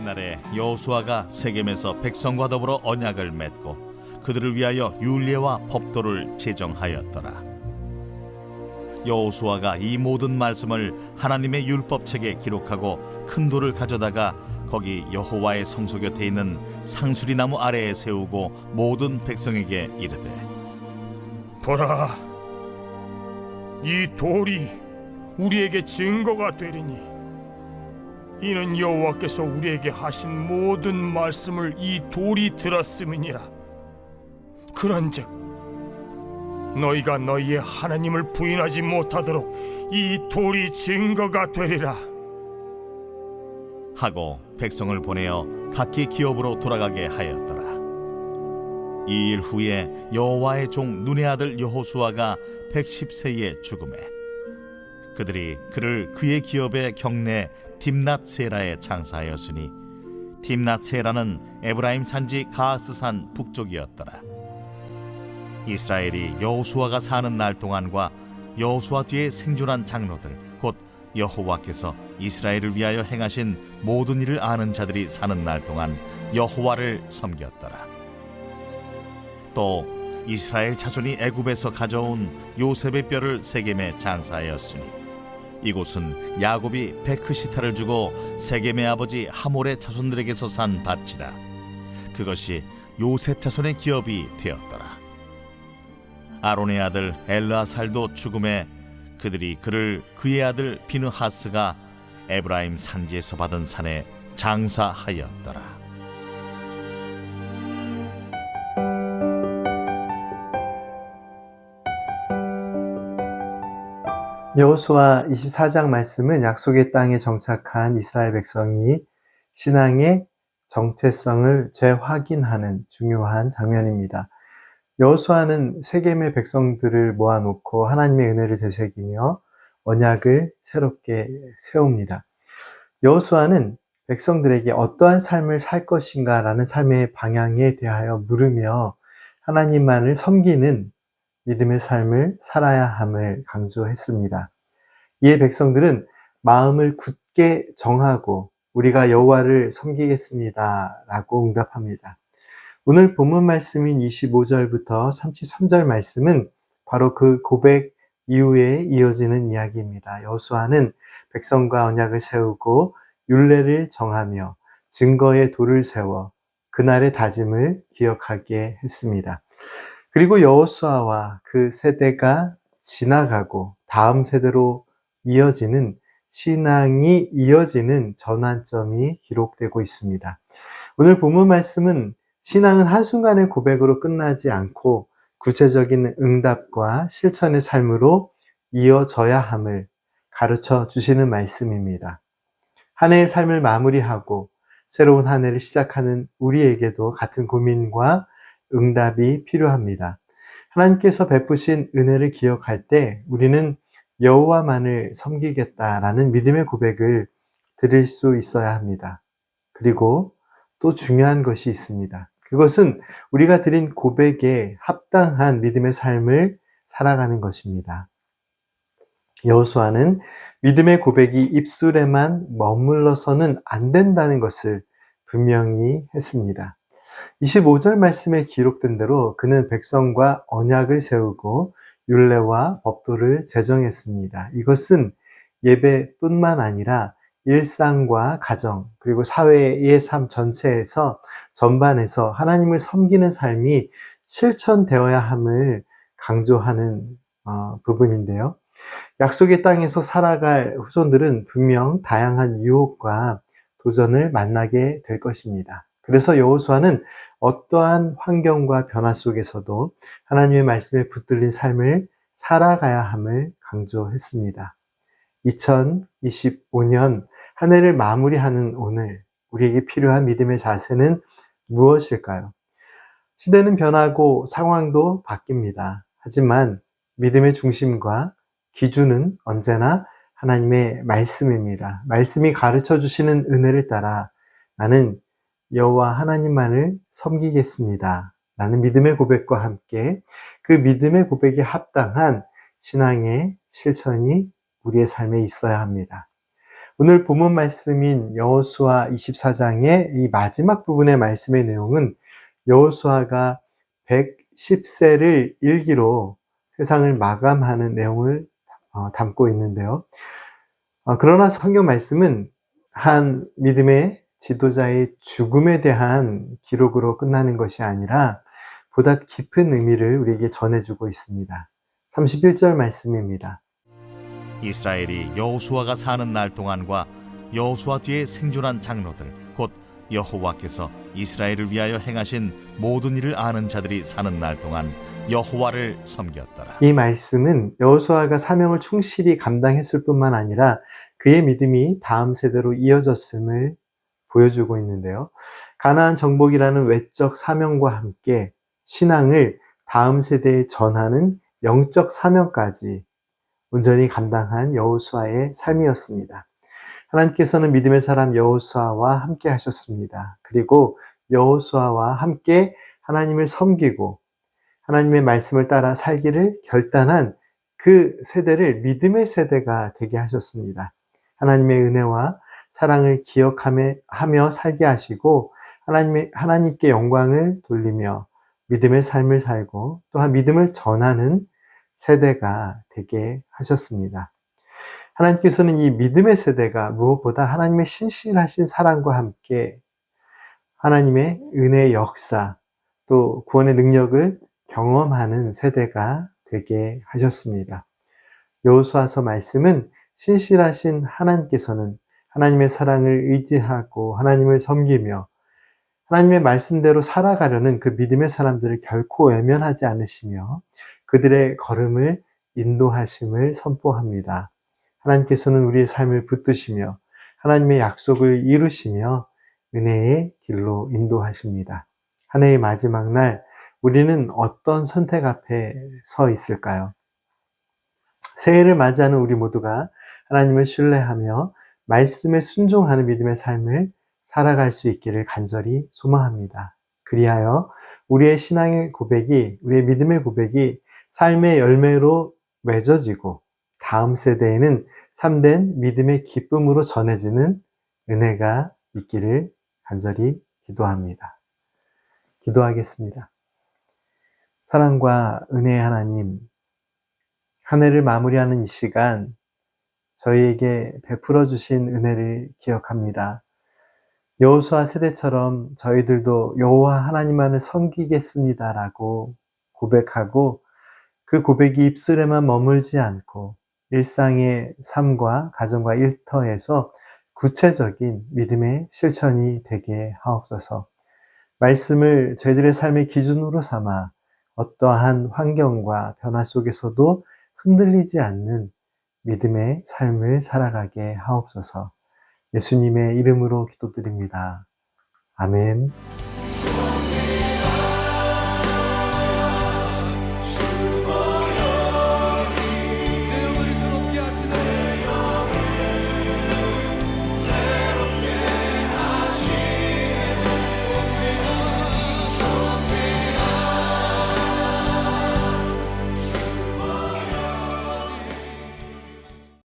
그날에 여호수아가 세겜에서 백성과 더불어 언약을 맺고 그들을 위하여 율례와 법도를 제정하였더라. 여호수아가 이 모든 말씀을 하나님의 율법책에 기록하고 큰 돌을 가져다가 거기 여호와의 성소 곁에 있는 상수리 나무 아래에 세우고 모든 백성에게 이르되, 보라, 이 돌이 우리에게 증거가 되리니 이는 여호와께서 우리에게 하신 모든 말씀을 이 돌이 들었음이니라. 그런즉 너희가 너희의 하나님을 부인하지 못하도록 이 돌이 증거가 되리라 하고 백성을 보내어 각기 기업으로 돌아가게 하였더라. 이 일 후에 여호와의 종 눈의 아들 여호수아가 110세에 죽음에 그들이 그를 그의 기업의 경내 딥낫세라에 장사하였으니 딥낫세라는 에브라임 산지 가스산 북쪽이었더라. 이스라엘이 여호수아가 사는 날 동안과 여호수아 뒤에 생존한 장로들 곧 여호와께서 이스라엘을 위하여 행하신 모든 일을 아는 자들이 사는 날 동안 여호와를 섬겼더라. 또 이스라엘 자손이 애굽에서 가져온 요셉의 뼈를 세겜에 장사하였으니 이곳은 야곱이 베크시타를 주고 세겜의 아버지 하몰의 자손들에게서 산 밭이라. 그것이 요셉 자손의 기업이 되었더라. 아론의 아들 엘르아살도 죽음에 그들이 그를 그의 아들 비느하스가 에브라임 산지에서 받은 산에 장사하였더라. 여호수아 24장 말씀은 약속의 땅에 정착한 이스라엘 백성이 신앙의 정체성을 재확인하는 중요한 장면입니다. 여호수아는 세겜의 백성들을 모아놓고 하나님의 은혜를 되새기며 언약을 새롭게 세웁니다. 여호수아는 백성들에게 어떠한 삶을 살 것인가 라는 삶의 방향에 대하여 물으며 하나님만을 섬기는 믿음의 삶을 살아야 함을 강조했습니다. 이에 백성들은 마음을 굳게 정하고 우리가 여호와를 섬기겠습니다 라고 응답합니다. 오늘 본문 말씀인 25절부터 33절 말씀은 바로 그 고백 이후에 이어지는 이야기입니다. 여호수아는 백성과 언약을 세우고 율례를 정하며 증거의 돌을 세워 그날의 다짐을 기억하게 했습니다. 그리고 여호수아와 그 세대가 지나가고 다음 세대로 이어지는 신앙이 이어지는 전환점이 기록되고 있습니다. 오늘 본문 말씀은 신앙은 한순간의 고백으로 끝나지 않고 구체적인 응답과 실천의 삶으로 이어져야 함을 가르쳐 주시는 말씀입니다. 한 해의 삶을 마무리하고 새로운 한 해를 시작하는 우리에게도 같은 고민과 응답이 필요합니다. 하나님께서 베푸신 은혜를 기억할 때 우리는 여호와만을 섬기겠다라는 믿음의 고백을 드릴 수 있어야 합니다. 그리고 또 중요한 것이 있습니다. 그것은 우리가 드린 고백에 합당한 믿음의 삶을 살아가는 것입니다. 여호수아는 믿음의 고백이 입술에만 머물러서는 안 된다는 것을 분명히 했습니다. 25절 말씀에 기록된 대로 그는 백성과 언약을 세우고 율례와 법도를 제정했습니다. 이것은 예배뿐만 아니라 일상과 가정 그리고 사회의 삶 전체에서 전반에서 하나님을 섬기는 삶이 실천되어야 함을 강조하는 부분인데요. 약속의 땅에서 살아갈 후손들은 분명 다양한 유혹과 도전을 만나게 될 것입니다. 그래서 여호수아는 어떠한 환경과 변화 속에서도 하나님의 말씀에 붙들린 삶을 살아가야 함을 강조했습니다. 2025년 한 해를 마무리하는 오늘 우리에게 필요한 믿음의 자세는 무엇일까요? 시대는 변하고 상황도 바뀝니다. 하지만 믿음의 중심과 기준은 언제나 하나님의 말씀입니다. 말씀이 가르쳐 주시는 은혜를 따라 나는 여호와 하나님만을 섬기겠습니다 라는 믿음의 고백과 함께 그 믿음의 고백에 합당한 신앙의 실천이 우리의 삶에 있어야 합니다. 오늘 본문 말씀인 여호수아 24장의 이 마지막 부분의 말씀의 내용은 여호수아가 110세를 일기로 세상을 마감하는 내용을 담고 있는데요. 그러나 성경 말씀은 한 믿음의 지도자의 죽음에 대한 기록으로 끝나는 것이 아니라 보다 깊은 의미를 우리에게 전해주고 있습니다. 31절 말씀입니다. 이스라엘이 여호수아가 사는 날 동안과 여호수아 뒤에 생존한 장로들 곧 여호와께서 이스라엘을 위하여 행하신 모든 일을 아는 자들이 사는 날 동안 여호와를 섬겼더라. 이 말씀은 여호수아가 사명을 충실히 감당했을 뿐만 아니라 그의 믿음이 다음 세대로 이어졌음을 보여주고 있는데요. 가나안 정복이라는 외적 사명과 함께 신앙을 다음 세대에 전하는 영적 사명까지 온전히 감당한 여호수아의 삶이었습니다. 하나님께서는 믿음의 사람 여호수아와 함께 하셨습니다. 그리고 여호수아와 함께 하나님을 섬기고 하나님의 말씀을 따라 살기를 결단한 그 세대를 믿음의 세대가 되게 하셨습니다. 하나님의 은혜와 사랑을 기억하며 살게 하시고 하나님께 영광을 돌리며 믿음의 삶을 살고 또한 믿음을 전하는 세대가 되게 하셨습니다. 하나님께서는 이 믿음의 세대가 무엇보다 하나님의 신실하신 사랑과 함께 하나님의 은혜의 역사 또 구원의 능력을 경험하는 세대가 되게 하셨습니다. 여호수아서 말씀은 신실하신 하나님께서는 하나님의 사랑을 의지하고 하나님을 섬기며 하나님의 말씀대로 살아가려는 그 믿음의 사람들을 결코 외면하지 않으시며 그들의 걸음을 인도하심을 선포합니다. 하나님께서는 우리의 삶을 붙드시며 하나님의 약속을 이루시며 은혜의 길로 인도하십니다. 한 해의 마지막 날 우리는 어떤 선택 앞에 서 있을까요? 새해를 맞이하는 우리 모두가 하나님을 신뢰하며 말씀에 순종하는 믿음의 삶을 살아갈 수 있기를 간절히 소망합니다. 그리하여 우리의 신앙의 고백이, 우리의 믿음의 고백이 삶의 열매로 맺어지고 다음 세대에는 참된 믿음의 기쁨으로 전해지는 은혜가 있기를 간절히 기도합니다. 기도하겠습니다. 사랑과 은혜의 하나님, 한 해를 마무리하는 이 시간 저희에게 베풀어 주신 은혜를 기억합니다. 여호수아 세대처럼 저희들도 여호와 하나님만을 섬기겠습니다라고 고백하고 그 고백이 입술에만 머물지 않고 일상의 삶과 가정과 일터에서 구체적인 믿음의 실천이 되게 하옵소서. 말씀을 저희들의 삶의 기준으로 삼아 어떠한 환경과 변화 속에서도 흔들리지 않는 믿음의 삶을 살아가게 하옵소서. 예수님의 이름으로 기도드립니다. 아멘.